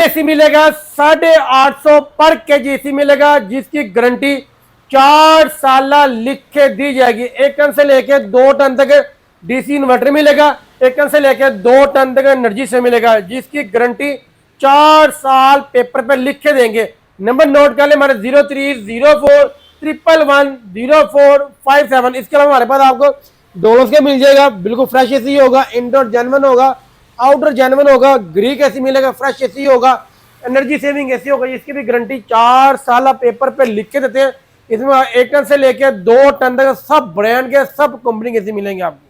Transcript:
AC मिलेगा 850 पर KG AC मिलेगा, जिसकी गारंटी 4 साल लिख के दी जाएगी। 1 टन से लेके 2 टन तक डीसी इन्वर्टर मिलेगा, 1 टन से लेके 2 टन तक एनर्जी से मिलेगा, जिसकी गारंटी 4 साल पेपर पे लिख के देंगे। नंबर नोट कर ले हमारे 030411100457। इसके अलावा हमारे पास आपको डोलोस के मिल जाएगा, बिल्कुल फ्रेश एसी होगा, इंडोर जेन्युइन होगा, आउटर जेन्युइन होगा, ग्रीक एसी मिलेगा, फ्रेश एसी होगा, एनर्जी सेविंग एसी होगा, जिसकी भी गारंटी 4 साल पेपर पे लिख के देते हैं। इसमें 1 टन से लेके 2 टन तक सब ब्रांड के सब कंपनी के एसी मिलेंगे आपको।